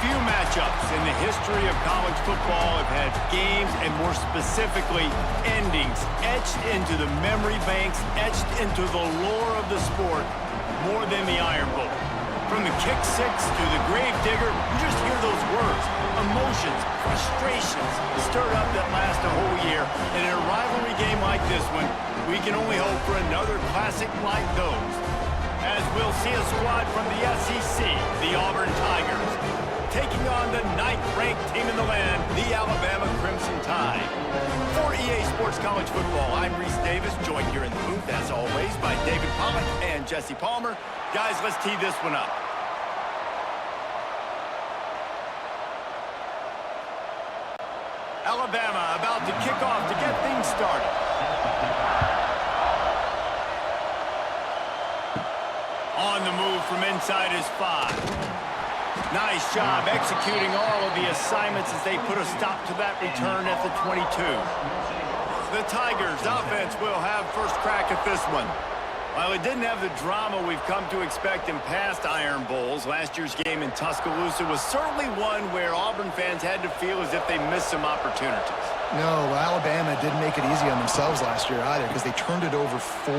Few matchups in the history of college football have had games, and more specifically, endings etched into the memory banks, etched into the lore of the sport, more than the Iron Bowl. From the kick six to the grave digger, you just hear those words. Emotions, frustrations, stirred up that last a whole year. And in a rivalry game like this one, we can only hope for another classic like those. As we'll see a squad from the SEC, the Auburn Tigers, taking on the 9th-ranked team in the land, the Alabama Crimson Tide. For EA Sports College Football, I'm Reese Davis, joined here in the booth, as always, by David Pollack and Jesse Palmer. Guys, let's tee this one up. Alabama about to kick off to get things started. On the move from inside his 5. Nice job executing all of the assignments as they put a stop to that return at the 22. The Tigers offense will have first crack at this one. While it didn't have the drama we've come to expect in past Iron Bowls, last year's game in Tuscaloosa was certainly one where Auburn fans had to feel as if they missed some opportunities. No, Alabama didn't make it easy on themselves last year either because they turned it over 4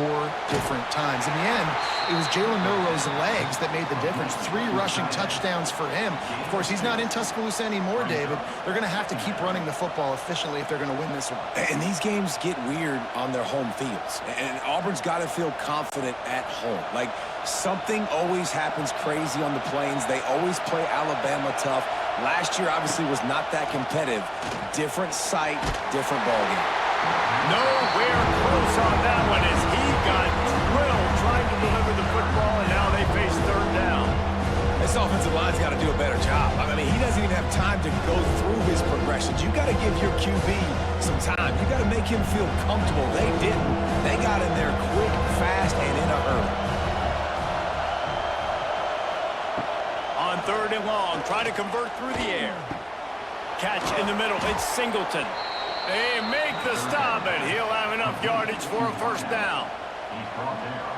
different times. In the end, it was Jalen Milrow's legs that made the difference. 3 rushing touchdowns for him. Of course, he's not in Tuscaloosa anymore, David. They're going to have to keep running the football efficiently if they're going to win this one. And these games get weird on their home fields. And Auburn's got to feel confident at home. Like, something always happens crazy on the plains. They always play Alabama tough. Last year, obviously, was not that competitive. Different site, different ballgame. Nowhere close on that one as he got drilled trying to deliver the football, and now they face 3rd down. This offensive line's got to do a better job. I mean, he doesn't even have time to go through his progressions. You got to give your QB some time. You got to make him feel comfortable. They didn't. They got in there quick, fast, and in a hurry. On 3rd and long, try to convert through the air. Catch in the middle, it's Singleton. They make the stop, and he'll have enough yardage for a first down.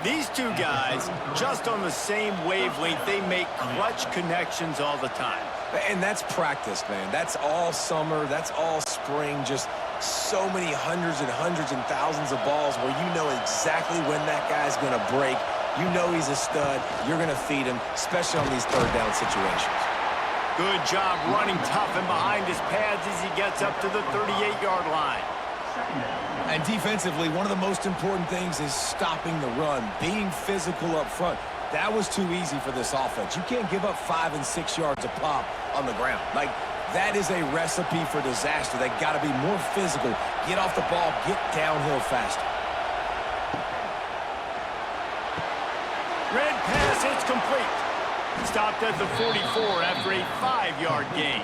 These two guys, just on the same wavelength, they make clutch connections all the time. And that's practice, man. That's all summer. That's all spring. Just so many hundreds and thousands of balls where you know exactly when that guy's going to break. You know he's a stud. You're going to feed him, especially on these 3rd down situations. Good job running tough and behind his pads as he gets up to the 38-yard line. And defensively, one of the most important things is stopping the run, being physical up front. That was too easy for this offense. You can't give up 5 and 6 yards a pop on the ground. Like, that is a recipe for disaster. They got to be more physical, get off the ball, get downhill faster. Red pass, it's complete. Stopped at the 44 after a 5-yard gain.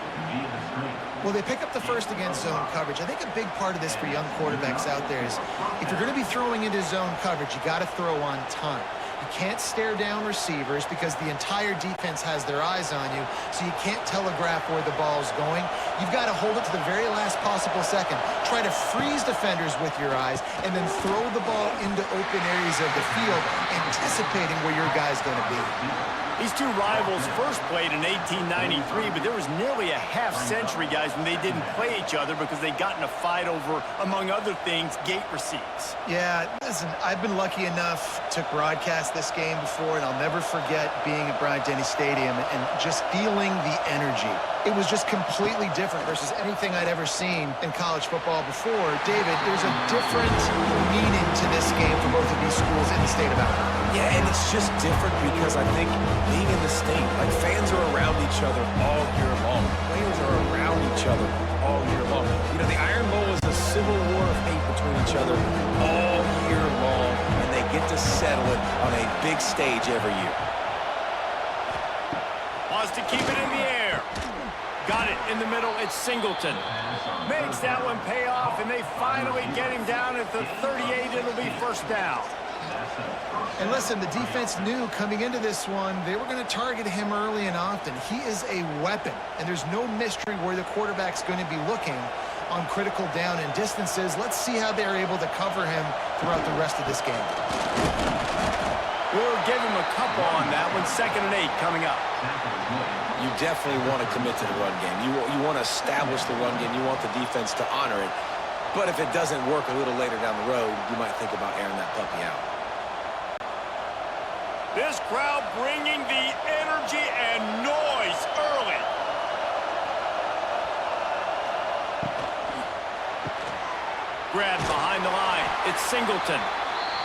Well, they pick up the first against zone coverage. I think a big part of this for young quarterbacks out there is if you're going to be throwing into zone coverage, you got to throw on time. You can't stare down receivers because the entire defense has their eyes on you, so you can't telegraph where the ball's going. You've got to hold it to the very last possible second. Try to freeze defenders with your eyes and then throw the ball into open areas of the field, anticipating where your guy's going to be. These two rivals first played in 1893, but there was nearly a half-century, guys, when they didn't play each other because they got in a fight over, among other things, gate receipts. Yeah, listen, I've been lucky enough to broadcast this game before, and I'll never forget being at Bryant-Denny Stadium and just feeling the energy. It was just completely different versus anything I'd ever seen in college football before. David, there's a different meaning to this game for both of these schools in the state of Alabama. Yeah, and it's just different because I think being in the state, like, fans are around each other all year long. Players are around each other all year long. You know, the Iron Bowl is a civil war of hate between each other all year long, and they get to settle it on a big stage every year. Wants to keep it in the air. Got it in the middle, it's Singleton. Makes that one pay off, and they finally get him down at the 38. It'll be first down. And listen, the defense knew coming into this one, they were going to target him early and often. He is a weapon, and there's no mystery where the quarterback's going to be looking on critical down and distances. Let's see how they're able to cover him throughout the rest of this game. We'll give him a couple on that one. 2nd and 8 coming up. You definitely want to commit to the run game. You want to establish the run game. You want the defense to honor it. But if it doesn't work a little later down the road, you might think about airing that puppy out. This crowd bringing the energy and noise early. Grab behind the line. It's Singleton.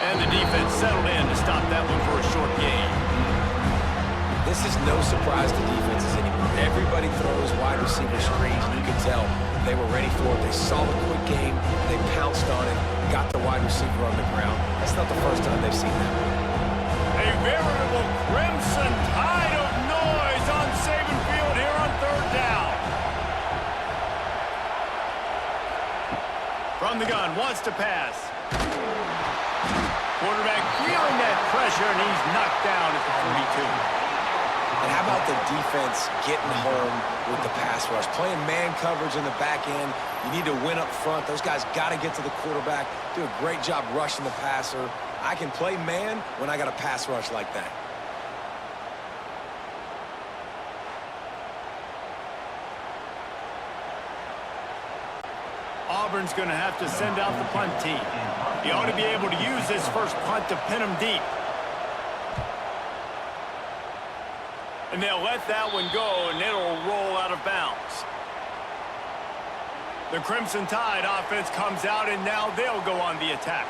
And the defense settled in to stop that one for a short gain. This is no surprise to defenses anymore. Everybody throws wide receiver screens, and you can tell they were ready for it. They saw the quick game. They pounced on it, got the wide receiver on the ground. That's not the first time they've seen that. A veritable crimson tide of noise on Saban Field here on third down. From the gun, wants to pass. Quarterback feeling that pressure, and he's knocked down at the 42. And how about the defense getting home with the pass rush? Playing man coverage in the back end. You need to win up front. Those guys got to get to the quarterback. Do a great job rushing the passer. I can play man when I got a pass rush like that. Auburn's going to have to send out the punt team. He ought to be able to use this first punt to pin him deep. And they'll let that one go, and it'll roll out of bounds. The Crimson Tide offense comes out, and now they'll go on the attack.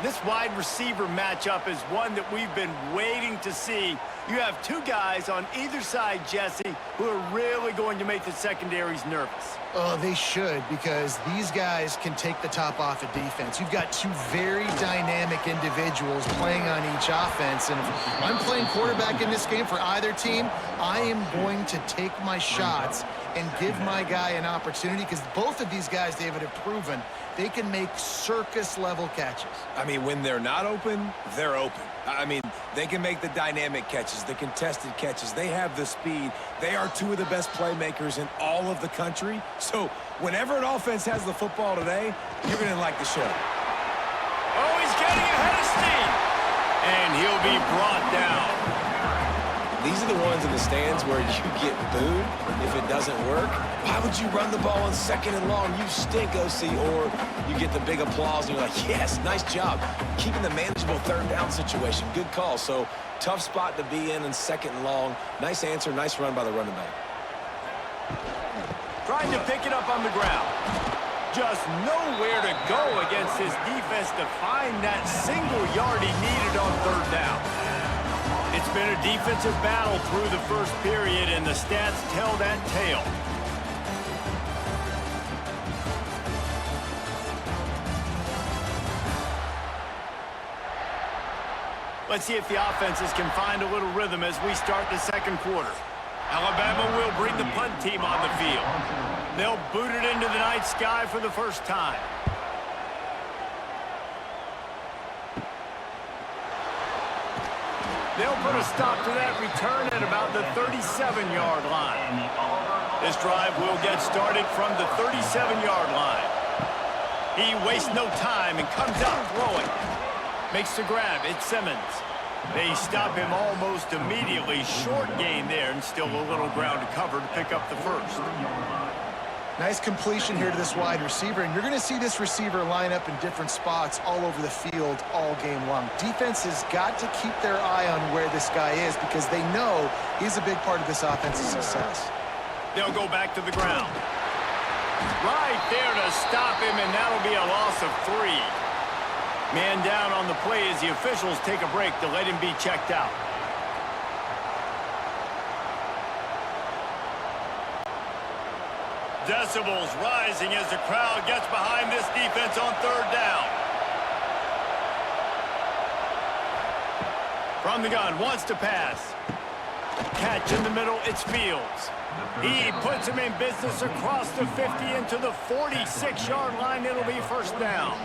This wide receiver matchup is one that we've been waiting to see. You have two guys on either side, Jesse, who are really going to make the secondaries nervous. Oh, they should, because these guys can take the top off a defense. You've got two very dynamic individuals playing on each offense, and if I'm playing quarterback in this game for either team, I am going to take my shots and give my guy an opportunity, because both of these guys, David, have proven they can make circus-level catches. I mean, when they're not open, they're open. I mean, they can make the dynamic catches, the contested catches. They have the speed. They are two of the best playmakers in all of the country. So whenever an offense has the football today, you're going to like the show. Oh, he's getting ahead of steam. And he'll be brought down. These are the ones in the stands where you get booed if it doesn't work. Why would you run the ball on 2nd and long? You stink, OC. Or you get the big applause and you're like, yes, nice job. Keeping the manageable 3rd down situation. Good call. So tough spot to be in 2nd and long. Nice answer, nice run by the running back. Trying to pick it up on the ground. Just nowhere to go against his defense to find that single yard he needed on 3rd down. It's been a defensive battle through the first period, and the stats tell that tale. Let's see if the offenses can find a little rhythm as we start the 2nd quarter. Alabama will bring the punt team on the field. They'll boot it into the night sky for the first time. They'll put a stop to that return at about the 37-yard line. This drive will get started from the 37-yard line. He wastes no time and comes out throwing. Makes the grab. It's Simmons. They stop him almost immediately. Short gain there, and still a little ground to cover to pick up the first. Nice completion here to this wide receiver, and you're going to see this receiver line up in different spots all over the field all game long. Defense has got to keep their eye on where this guy is, because they know he's a big part of this offense's success. They'll go back to the ground. Right there to stop him, and that'll be a loss of 3. Man down on the play as the officials take a break to let him be checked out. Decibels rising as the crowd gets behind this defense on 3rd down. From the gun, wants to pass. Catch in the middle, it's Fields. He puts him in business across the 50 into the 46-yard line. It'll be first down.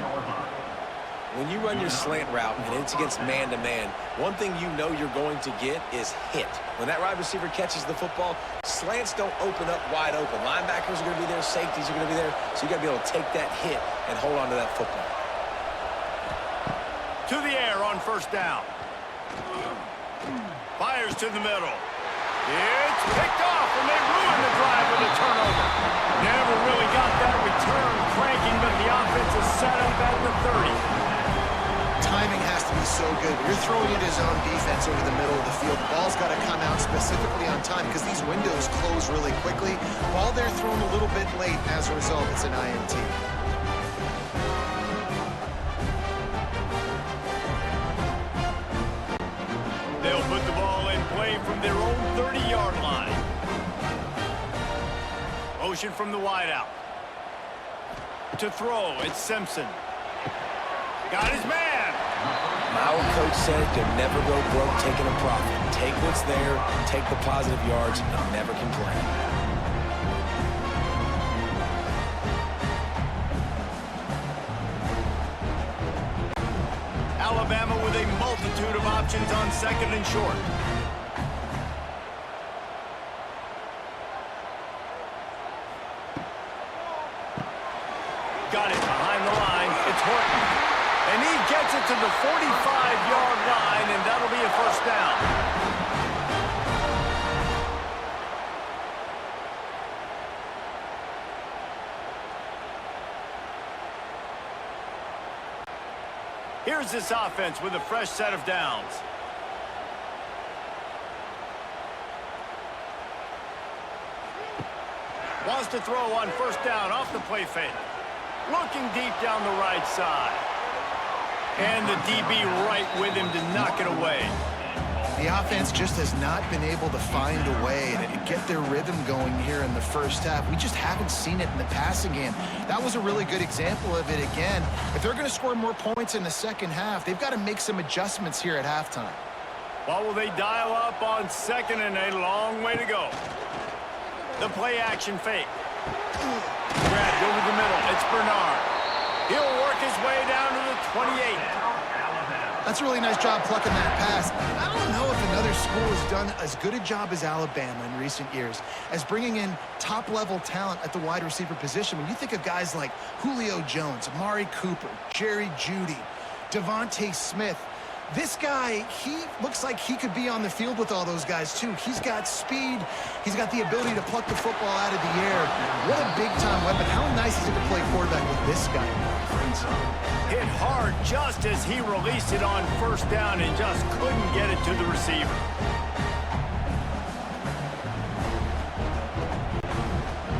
When you run your slant route and it's against man-to-man, one thing you know you're going to get is hit. When that wide receiver catches the football, slants don't open up wide open. Linebackers are going to be there, safeties are going to be there, so you got to be able to take that hit and hold on to that football. To the air on first down. Fires to the middle. It's picked off. so good. When you're throwing into zone defense over the middle of the field, the ball's got to come out specifically on time because these windows close really quickly. Ball there thrown a little bit late. As a result, it's an INT. They'll put the ball in play from their own 30-yard line. Motion from the wideout. To throw, it's Simpson. Got his man. My old coach said you'll never go broke taking a profit. Take what's there, take the positive yards, and never complain. Alabama with a multitude of options on second and short. Got it behind the line. It's Horton. And he gets it to the 45-yard line, and that'll be a first down. Here's this offense with a fresh set of downs. Wants to throw on first down off the play fake. Looking deep down the right side. And the DB right with him to knock it away. The offense just has not been able to find a way to get their rhythm going here in the first half. We just haven't seen it in the passing game. That was a really good example of it again. If they're going to score more points in the second half, they've got to make some adjustments here at halftime. What will they dial up on second and a long way to go? The play action fake. Grabbed over the middle. It's Bernard. He'll work his way down to the 28. That's a really nice job plucking that pass. I don't know if another school has done as good a job as Alabama in recent years as bringing in top-level talent at the wide receiver position. When you think of guys like Julio Jones, Amari Cooper, Jerry Jeudy, Devontae Smith, this guy, he looks like he could be on the field with all those guys, too. He's got speed. He's got the ability to pluck the football out of the air. What a big-time weapon. How nice is it to play quarterback with this guy? Hit hard just as he released it on first down and just couldn't get it to the receiver.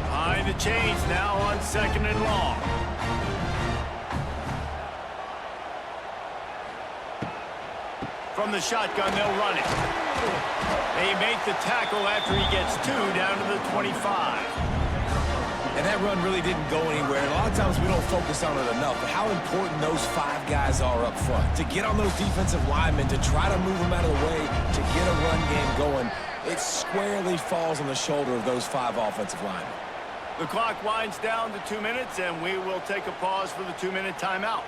Behind the chains now on second and long. From the shotgun, they'll run it. They make the tackle after he gets two down to the 25. And that run really didn't go anywhere. A lot of times we don't focus on it enough, but how important those five guys are up front. To get on those defensive linemen, to try to move them out of the way, to get a run game going, it squarely falls on the shoulder of those five offensive linemen. The clock winds down to 2 minutes, and we will take a pause for the 2-minute timeout.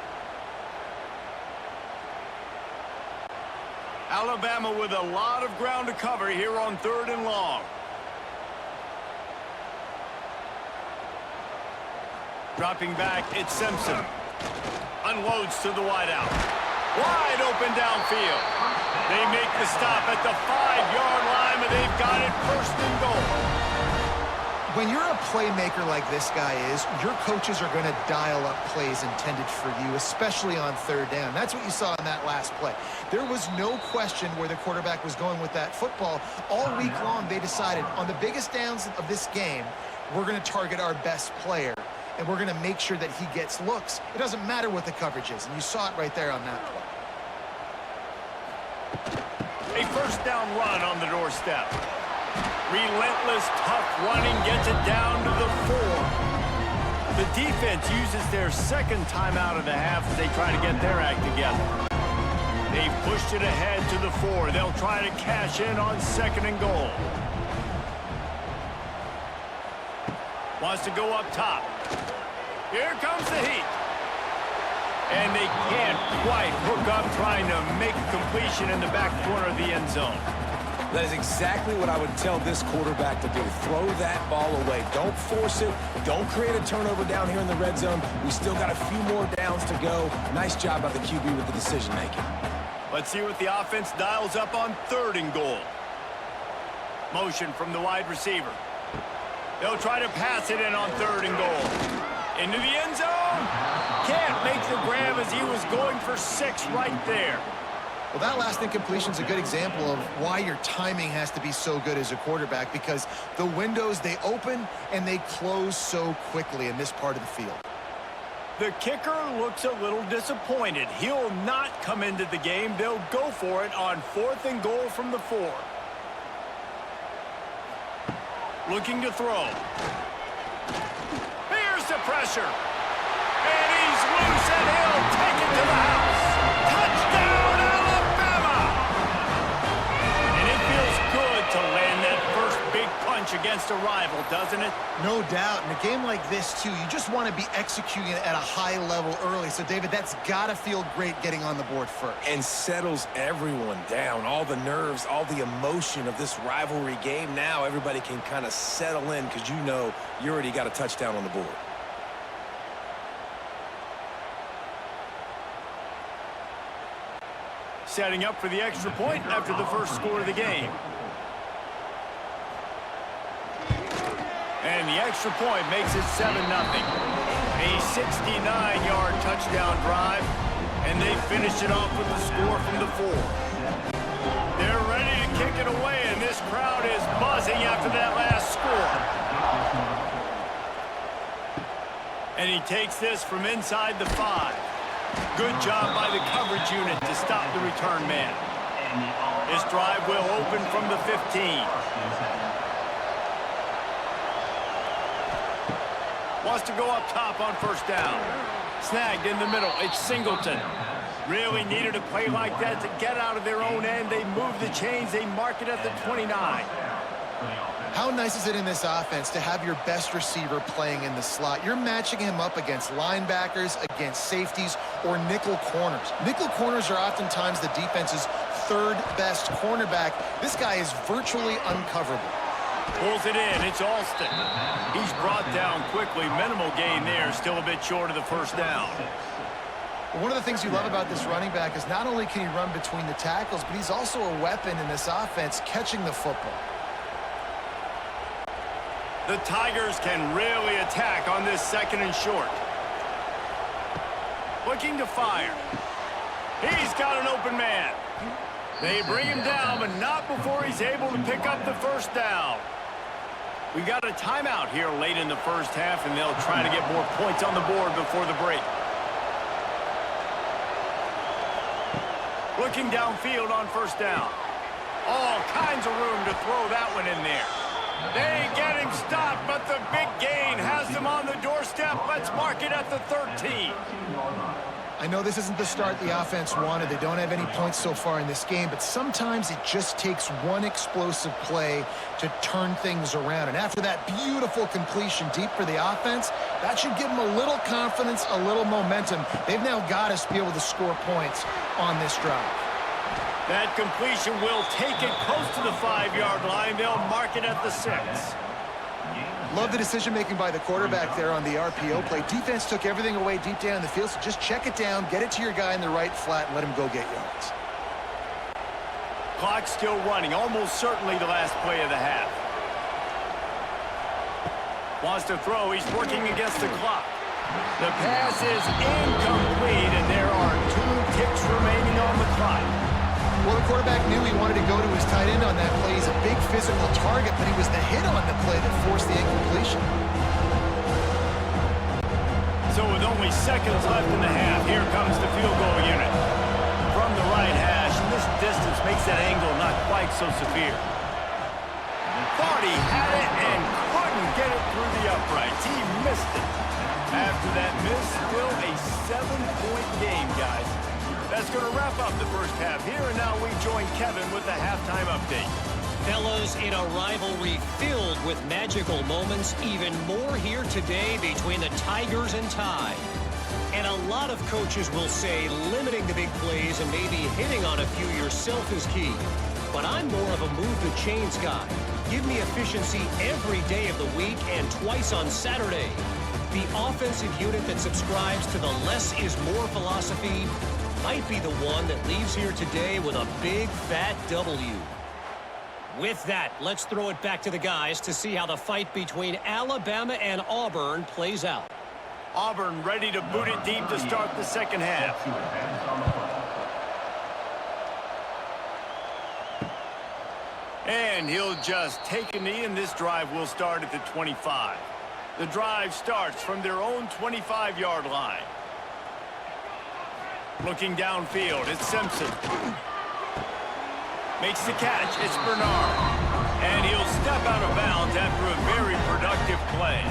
Alabama with a lot of ground to cover here on third and long. Dropping back, it's Simpson. Unloads to the wideout. Wide open downfield. They make the stop at the 5-yard line, but they've got it first and goal. When you're a playmaker like this guy is, your coaches are going to dial up plays intended for you, especially on third down. That's what you saw in that last play. There was no question where the quarterback was going with that football. All week long, they decided on the biggest downs of this game, we're going to target our best player, and we're going to make sure that he gets looks. It doesn't matter what the coverage is, and you saw it right there on that play. A first down run on the doorstep. Relentless, tough running gets it down to the 4. The defense uses their second timeout of the half as they try to get their act together. They've pushed it ahead to the 4. They'll try to cash in on second and goal. Wants to go up top. Here comes the heat. And they can't quite hook up trying to make a completion in the back corner of the end zone. That is exactly what I would tell this quarterback to do. Throw that ball away. Don't force it. Don't create a turnover down here in the red zone. We still got a few more downs to go. Nice job by the QB with the decision-making. Let's see what the offense dials up on third and goal. Motion from the wide receiver. They'll try to pass it in on third and goal. Into the end zone. Can't make the grab as he was going for 6 right there. Well, that last incompletion is a good example of why your timing has to be so good as a quarterback, because the windows, they open and they close so quickly in this part of the field. The kicker looks a little disappointed. He'll not come into the game. They'll go for it on 4th and goal from the 4. Looking to throw. Here's the pressure. And he's loose, and he'll take it to the house. Touchdown, Alabama! And it feels good to land that first big punch against a rival, doesn't it? No doubt. In a game like this, too, you just want to be executing at a high level early. So, David, that's got to feel great getting on the board first. And settles everyone down. All the nerves, all the emotion of this rivalry game. Now everybody can kind of settle in because you know you already got a touchdown on the board. Setting up for the extra point after the first score of the game. And the extra point makes it 7-0. A 69-yard touchdown drive, and they finish it off with a score from the 4. They're ready to kick it away, and this crowd is buzzing after that last score. And he takes this from inside the 5. Good job by the coverage unit to stop the return man. This drive will open from the 15. Wants to go up top on first down. Snagged in the middle. It's Singleton. Really needed a play like that to get out of their own end. They move the chains. They mark it at the 29. How nice is it in this offense to have your best receiver playing in the slot? You're matching him up against linebackers, against safeties, or nickel corners. Nickel corners are oftentimes the defense's 3rd best cornerback. This guy is virtually uncoverable. Pulls it in. It's Alston. He's brought down quickly. Minimal gain there. Still a bit short of the first down. One of the things you love about this running back is not only can he run between the tackles, but he's also a weapon in this offense catching the football. The Tigers can really attack on this 2nd and short. Looking to fire. He's got an open man. They bring him down, but not before he's able to pick up the first down. We got a timeout here late in the first half, and they'll try to get more points on the board before the break. Looking downfield on first down. All kinds of room to throw that one in there. They get him stopped, but the big gain has them on the doorstep. Let's mark it at the 13. I know this isn't the start the offense wanted. They don't have any points so far in this game, but sometimes it just takes one explosive play to turn things around. And after that beautiful completion deep for the offense, that should give them a little confidence, a little momentum. They've now got us to be able to score points on this drive. That completion will take it close to the 5-yard line. They'll mark it at the 6. Love the decision-making by the quarterback there on the RPO play. Defense took everything away deep down in the field, so just check it down, get it to your guy in the right flat, and let him go get yards. Clock still running, almost certainly the last play of the half. Wants to throw, he's working against the clock. The pass is incomplete, and there are 2 ticks remaining on the clock. Well, the quarterback knew he wanted to go to his tight end on that play. He's a big physical target, but he was the hit on the play that forced the incompletion. So with only seconds left in the half, here comes the field goal unit. From the right hash, and this distance makes that angle not quite so severe. Thought he had it and couldn't get it through the uprights. He missed it. After that miss, still a 7-point game, guys. That's going to wrap up the first half here, and now we join Kevin with the halftime update. Fellas, in a rivalry filled with magical moments, even more here today between the Tigers and Tide. And a lot of coaches will say limiting the big plays and maybe hitting on a few yourself is key. But I'm more of a move the chains guy. Give me efficiency every day of the week and twice on Saturday. The offensive unit that subscribes to the less is more philosophy might be the one that leaves here today with a big fat W. With that, let's throw it back to the guys to see how the fight between Alabama and Auburn plays out. Auburn ready to boot it deep to start the second half. And he'll just take a knee, and this drive will start at the 25. The drive starts from their own 25-yard line. Looking downfield, it's Simpson. Makes the catch, it's Bernard. And he'll step out of bounds after a very productive play.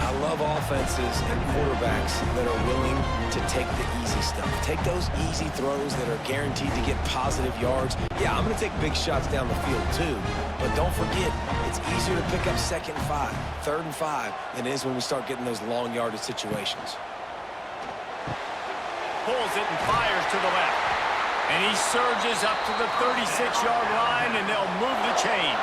I love offenses and quarterbacks that are willing to take the easy stuff. Take those easy throws that are guaranteed to get positive yards. Yeah, I'm going to take big shots down the field too. But don't forget, it's easier to pick up 2nd and 5, 3rd and 5 than it is when we start getting those long yardage situations. Pulls it and fires to the left. And he surges up to the 36-yard line, and they'll move the chains.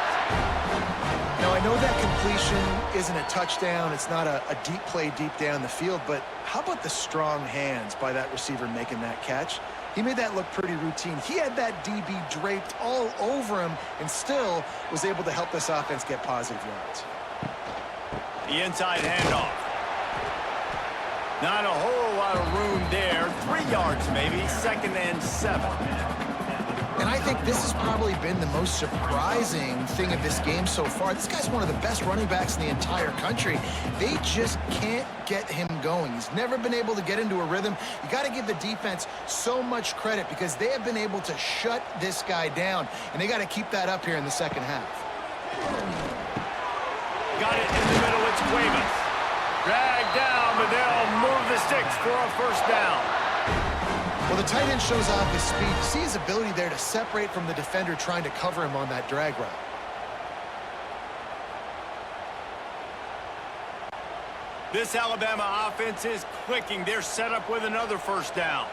Now, I know that completion isn't a touchdown. It's not a deep play deep down the field, but how about the strong hands by that receiver making that catch? He made that look pretty routine. He had that DB draped all over him and still was able to help this offense get positive yards. The inside handoff. Not a whole lot of room there. 3 yards maybe, 2nd and 7. And I think this has probably been the most surprising thing of this game so far. This guy's one of the best running backs in the entire country. They just can't get him going. He's never been able to get into a rhythm. You got to give the defense so much credit because they have been able to shut this guy down, and they got to keep that up here in the second half. Got it in the middle. It's Cuevas. Dragged down, but they'll move the sticks for a first down. Well, the tight end shows off his speed. You see his ability there to separate from the defender trying to cover him on that drag route. This Alabama offense is clicking. They're set up with another first down.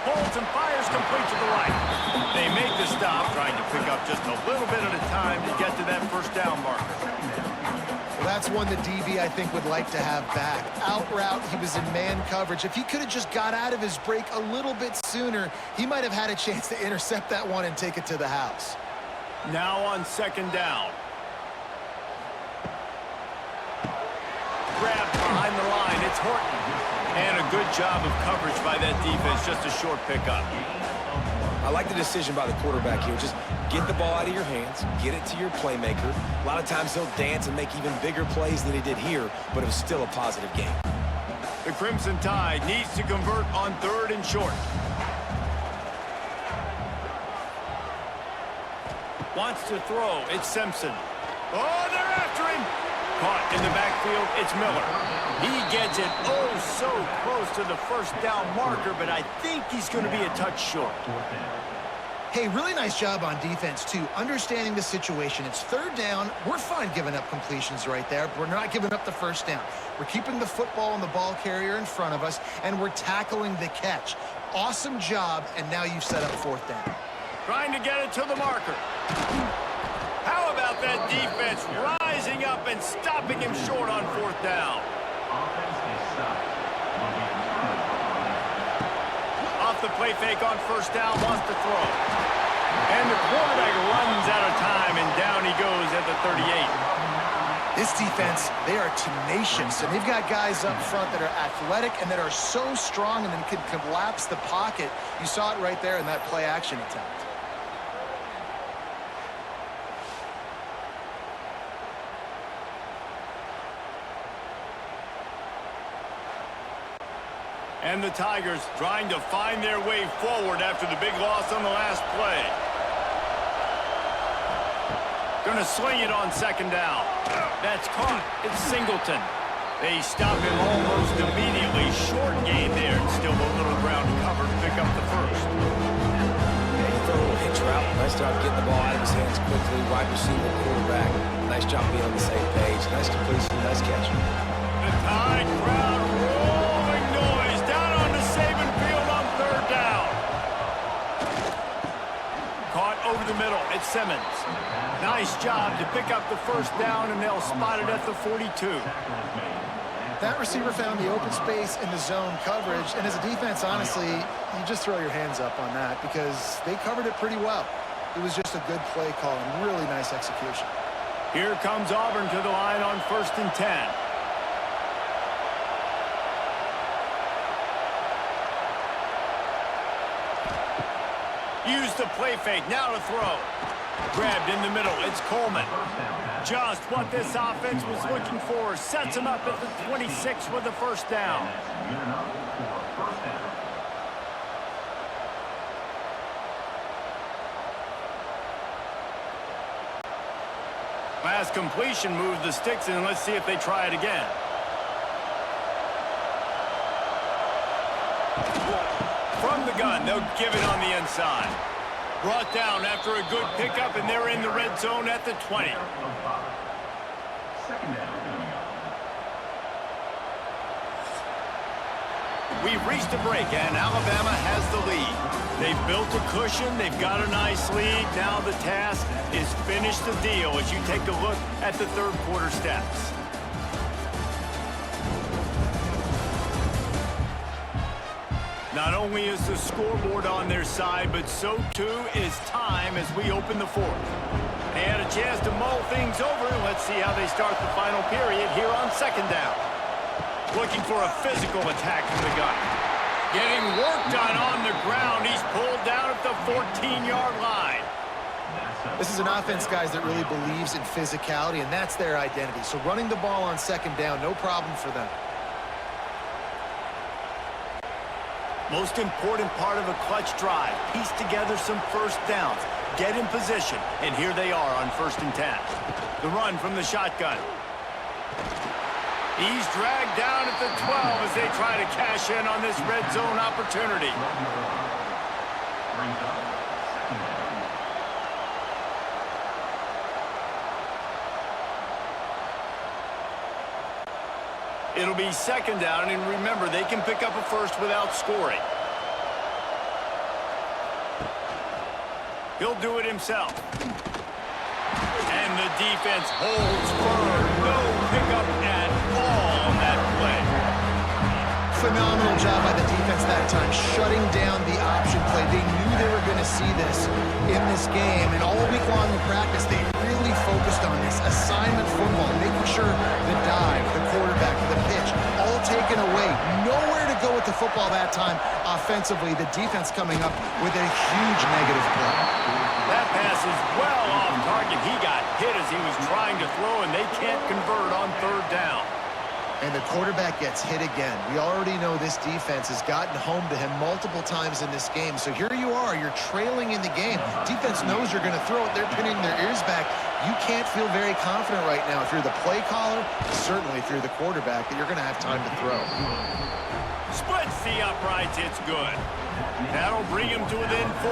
Holds and fires complete to the right. They make the stop, trying to pick up just a little bit at a time to get to that first down marker. Well, that's one the DB, I think, would like to have back. Out route, he was in man coverage. If he could have just got out of his break a little bit sooner, he might have had a chance to intercept that one and take it to the house. Now on 2nd down. Grabbed behind the line, it's Horton. And a good job of coverage by that defense, just a short pickup. I like the decision by the quarterback here. Just get the ball out of your hands, get it to your playmaker. A lot of times he'll dance and make even bigger plays than he did here, but it was still a positive game. The Crimson Tide needs to convert on 3rd and short. Wants to throw. It's Simpson. Oh, they're after him. Caught in the backfield. It's Miller. He gets it so close to the first down marker, but I think he's going to be a touch short. Hey, really nice job on defense, too, understanding the situation. It's 3rd down. We're fine giving up completions right there, but we're not giving up the first down. We're keeping the football and the ball carrier in front of us, and we're tackling the catch. Awesome job, and now you've set up 4th down. Trying to get it to the marker. How about that defense rising up and stopping him short on 4th down? Off the play fake on 1st down, wants to throw. And the quarterback runs out of time, and down he goes at the 38. This defense, they are tenacious, and they've got guys up front that are athletic and that are so strong and then can collapse the pocket. You saw it right there in that play-action attempt. And the Tigers trying to find their way forward after the big loss on the last play. Gonna sling it on 2nd down. That's caught. It's Singleton. They stop him almost immediately. Short gain there, and still a little ground covered to pick up the first. Yeah, he threw a little hitch route. Nice job getting the ball out of his hands quickly. Wide receiver, quarterback. Nice job being on the same page. Nice completion, nice catch. The Tide crowd rolling noise down on the Saban field on 3rd down. Caught over the middle. It's Simmons. Nice job to pick up the first down, and they'll spot it at the 42. That receiver found the open space in the zone coverage, and as a defense, honestly, you just throw your hands up on that because they covered it pretty well. It was just a good play call and really nice execution. Here comes Auburn to the line on 1st and 10. Use the play fake. Now to throw. Grabbed in the middle. It's Coleman. Just what this offense was looking for. Sets him up at the 26 with the first down. Last completion moved the Stix in. Let's see if they try it again. From the gun, they'll give it on the inside. Brought down after a good pickup, and they're in the red zone at the 20. We've reached a break, and Alabama has the lead. They've built a cushion. They've got a nice lead. Now the task is finish the deal as you take a look at the third quarter stats. Not only is the scoreboard on their side, but so too is time as we open the fourth. They had a chance to mull things over. Let's see how they start the final period here on second down. Looking for a physical attack from the gun. Getting work done on the ground. He's pulled down at the 14-yard line. This is an offense, guys, that really believes in physicality, and that's their identity. So running the ball on second down, no problem for them. Most important part of a clutch drive. Piece together some first downs. Get in position. And here they are on 1st and 10. The run from the shotgun. He's dragged down at the 12 as they try to cash in on this red zone opportunity. It'll be second down, and remember, they can pick up a first without scoring. He'll do it himself. And the defense holds firm. No pickup at all on that play. Phenomenal job by the defense that time, shutting down the option play. They knew they were going to see this in this game, and all week long in practice, they really focused on this assignment football, making sure the dive, the quarterback, the pitch, all taken away. Nowhere to go with the football that time offensively. The defense coming up with a huge negative play. That pass is well off target. He got hit as he was trying to throw, and they can't convert on third down. And the quarterback gets hit again. We already know this defense has gotten home to him multiple times in this game. So here you are, you're trailing in the game. Defense knows you're going to throw it. They're pinning their ears back. You can't feel very confident right now if you're the play caller, certainly if you're the quarterback, that you're going to have time to throw. Splits the uprights. It's good. That'll bring him to within 4.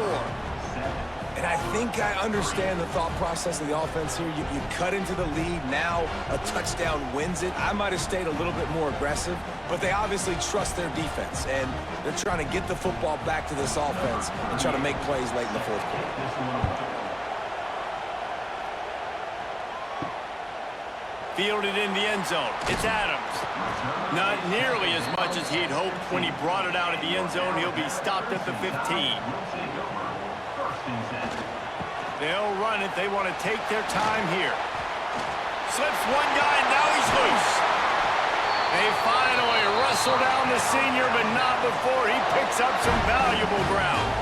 And I think I understand the thought process of the offense here. You cut into the lead. Now a touchdown wins it. I might have stayed a little bit more aggressive, but they obviously trust their defense, and they're trying to get the football back to this offense and try to make plays late in the fourth quarter. Fielded in the end zone. It's Adams. Not nearly as much as he'd hoped when he brought it out of the end zone. He'll be stopped at the 15. They'll run it. They want to take their time here. Slips one guy, now he's loose. They finally wrestle down the senior, but not before he picks up some valuable ground.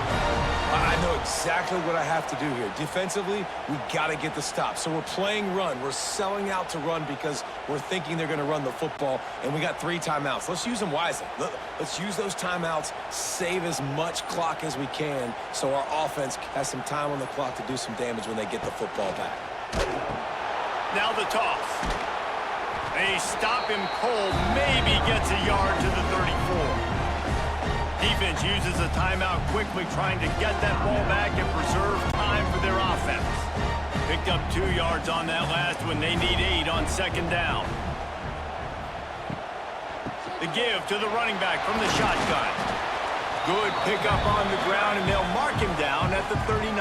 I know exactly what I have to do here. Defensively, we got to get the stop. So we're playing run. We're selling out to run because we're thinking they're going to run the football, and we got 3 timeouts. Let's use them wisely. Let's use those timeouts, save as much clock as we can so our offense has some time on the clock to do some damage when they get the football back. Now the toss. They stop him cold, maybe gets a yard to the 34. Defense uses a timeout quickly, trying to get that ball back and preserve time for their offense. Picked up 2 yards on that last one. They need 8 on second down. The give to the running back from the shotgun. Good pickup on the ground, and they'll mark him down at the 39.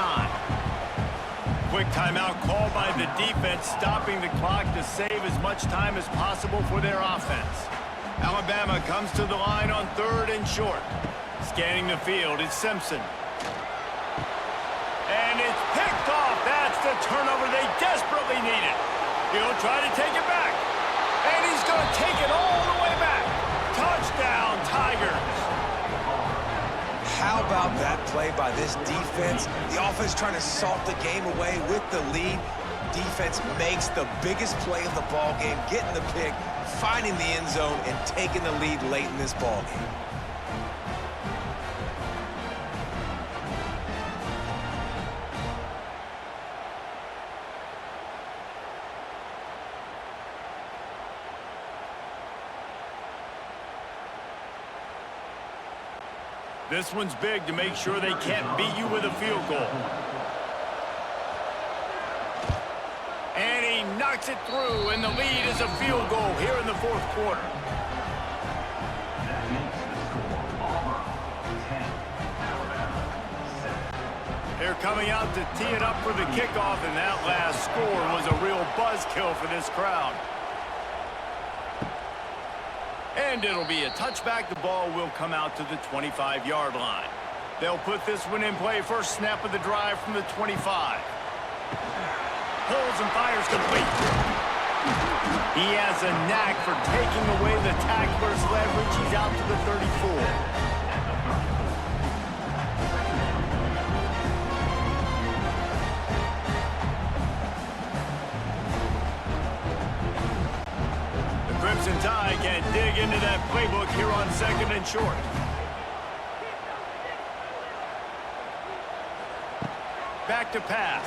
Quick timeout called by the defense, stopping the clock to save as much time as possible for their offense. Alabama comes to the line on 3rd and short. Scanning the field, it's Simpson. And it's picked off. That's the turnover they desperately needed. He'll try to take it back. And he's going to take it all the way back. Touchdown, Tigers. How about that play by this defense? The offense trying to salt the game away with the lead. Defense makes the biggest play of the ball game, getting the pick, finding the end zone, and taking the lead late in this ball game. This one's big to make sure they can't beat you with a field goal. And he knocks it through, and the lead is a field goal here in the fourth quarter. They're coming out to tee it up for the kickoff, and that last score was a real buzzkill for this crowd. And it'll be a touchback. The ball will come out to the 25-yard line. They'll put this one in play. First snap of the drive from the 25. Pulls and fires complete. He has a knack for taking away the tackler's leverage. He's out to the 34. Crimson Tide can dig into that playbook here on second and short. Back to pass.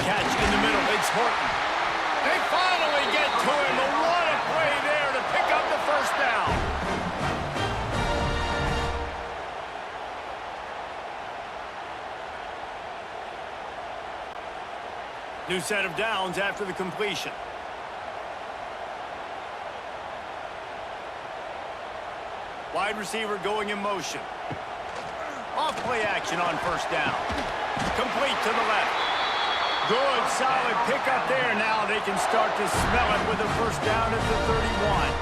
Catch in the middle. It's Horton. They finally get to him. And what a play there to pick up the first down. New set of downs after the completion. Wide receiver going in motion. Off play action on first down. Complete to the left. Good, solid pickup there. Now they can start to smell it with a first down at the 31.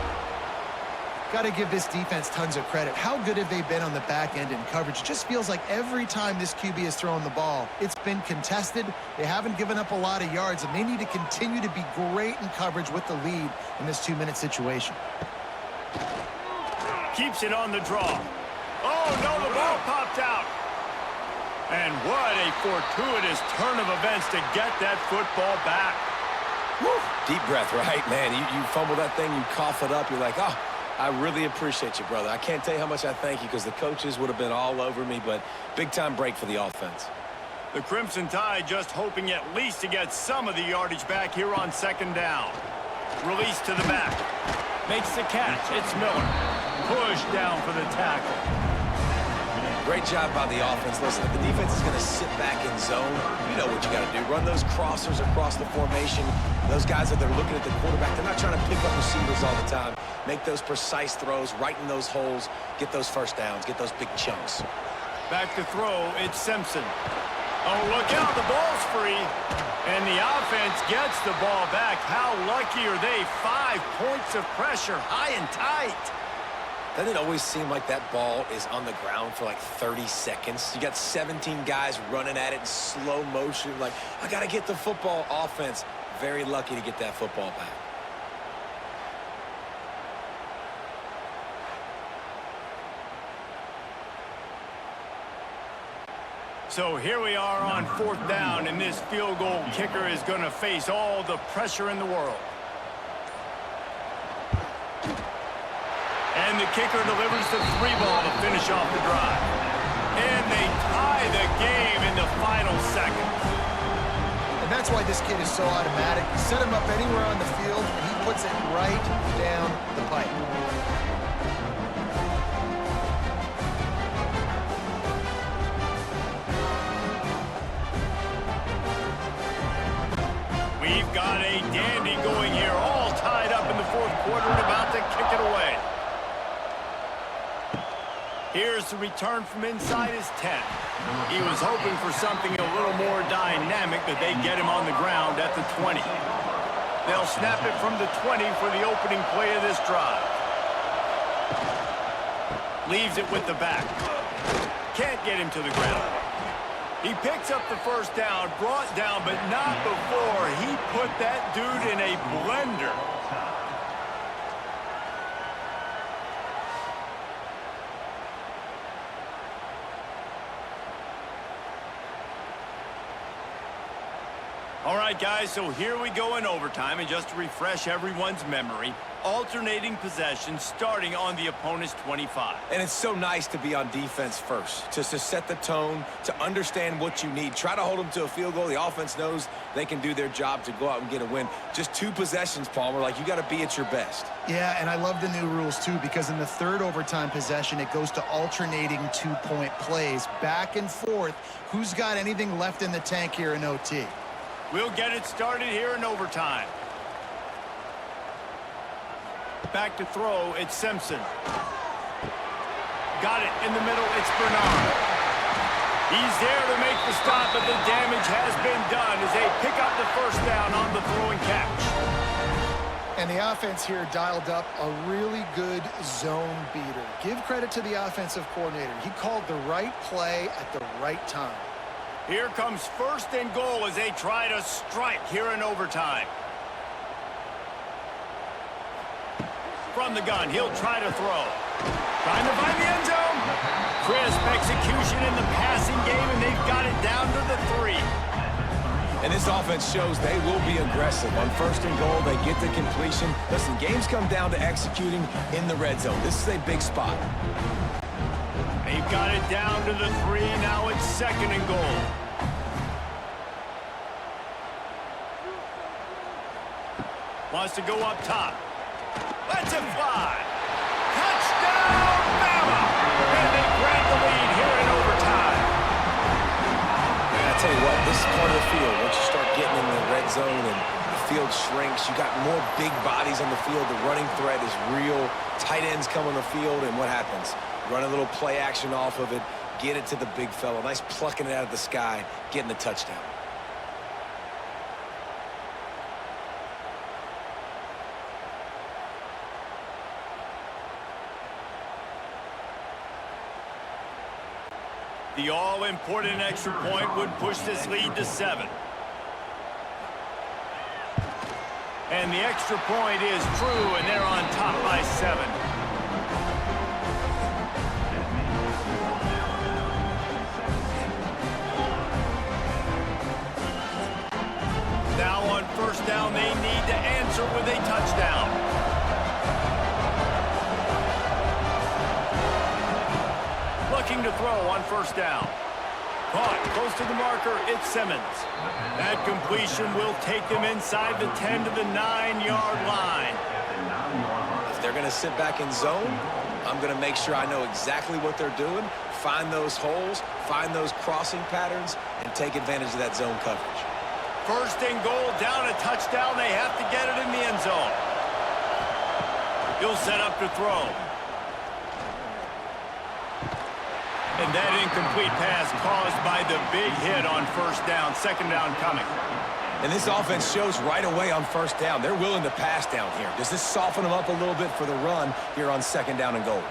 Got to give this defense tons of credit. How good have they been on the back end in coverage? It just feels like every time this QB has thrown the ball, it's been contested. They haven't given up a lot of yards, and they need to continue to be great in coverage with the lead in this 2-minute situation. Keeps it on the draw. Oh, no, the ball popped out. And what a fortuitous turn of events to get that football back. Woo. Deep breath, right, man? You fumble that thing, you cough it up, you're like, oh, I really appreciate you, brother. I can't tell you how much I thank you because the coaches would have been all over me, but big-time break for the offense. The Crimson Tide just hoping at least to get some of the yardage back here on second down. Release to the back. Makes the catch. It's Miller. Push down for the tackle. Great job by the offense. Listen, if the defense is going to sit back in zone, you know what you got to do. Run those crossers across the formation. Those guys that they're looking at the quarterback, they're not trying to pick up receivers all the time. Make those precise throws, right in those holes, get those first downs, get those big chunks. Back to throw, it's Simpson. Oh, look out, the ball's free. And the offense gets the ball back. How lucky are they? 5 points of pressure, high and tight. Doesn't it always seem like that ball is on the ground for like 30 seconds? You got 17 guys running at it in slow motion. Like, I got to get the football. Offense, very lucky to get that football back. So here we are on fourth down, and this field goal kicker is going to face all the pressure in the world. And the kicker delivers the 3-ball to finish off the drive. And they tie the game in the final seconds. And that's why this kid is so automatic. You set him up anywhere on the field, and he puts it right down the pipe. We've got a dandy going here, all tied up in the fourth quarter and about to kick it away. Here's the return from inside his 10. He was hoping for something a little more dynamic, but they get him on the ground at the 20. They'll snap it from the 20 for the opening play of this drive. Leaves it with the back. Can't get him to the ground. He picks up the first down, brought down, but not before he put that dude in a blender. All right, guys, so here we go in overtime, and just to refresh everyone's memory, alternating possession starting on the opponent's 25. And it's so nice to be on defense first, just to set the tone, to understand what you need. Try to hold them to a field goal. The offense knows they can do their job to go out and get a win. Just 2 possessions, Palmer, like you got to be at your best. Yeah, and I love the new rules, too, because in the third overtime possession, it goes to alternating 2-point plays, back and forth. Who's got anything left in the tank here in OT? We'll get it started here in overtime. Back to throw, it's Simpson. Got it in the middle, it's Bernard. He's there to make the stop, but the damage has been done as they pick up the first down on the throwing catch. And the offense here dialed up a really good zone beater. Give credit to the offensive coordinator. He called the right play at the right time. Here comes first and goal as they try to strike here in overtime. From the gun, he'll try to throw. Trying to find the end zone. Crisp execution in the passing game, and they've got it down to the 3. And this offense shows they will be aggressive. On first and goal, they get the completion. Listen, games come down to executing in the red zone. This is a big spot. They've got it down to the 3. Now it's second and goal. Wants to go up top. Let's it fly. Touchdown, Bama! And they grab the lead here in overtime. And I tell you what, this is part of the field. Once you start getting in the red zone and the field shrinks, you got more big bodies on the field. The running threat is real. Tight ends come on the field, and what happens? Run a little play action off of it, get it to the big fella. Nice plucking it out of the sky, getting the touchdown. The all-important extra point would push this lead to 7. And the extra point is true, and they're on top by 7. Now on first down, they need to answer with a touchdown. Looking to throw on first down. Caught close to the marker, it's Simmons. That completion will take them inside the 10 to the 9-yard line. If they're going to sit back in zone, I'm going to make sure I know exactly what they're doing, find those holes, find those crossing patterns, and take advantage of that zone coverage. First and goal, down a touchdown. They have to get it in the end zone. He'll set up to throw. And that incomplete pass caused by the big hit on first down. Second down coming. And this offense shows right away on first down. They're willing to pass down here. Does this soften them up a little bit for the run here on second down and goal?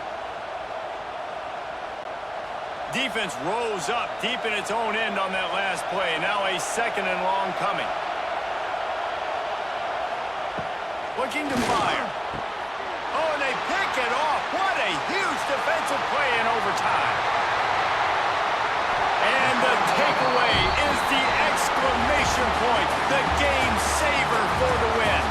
Defense rose up deep in its own end on that last play. Now a second and long coming. Looking to fire. Oh, and they pick it off. What a huge defensive play in overtime. And the takeaway is the exclamation point, the game saver for the win.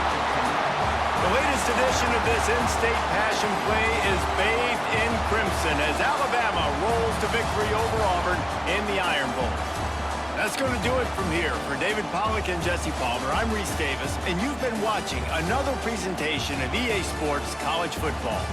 The latest edition of this in-state passion play is bathed in crimson as Alabama rolls to victory over Auburn in the Iron Bowl. That's going to do it from here. For David Pollack and Jesse Palmer, I'm Reese Davis, and you've been watching another presentation of EA Sports College Football.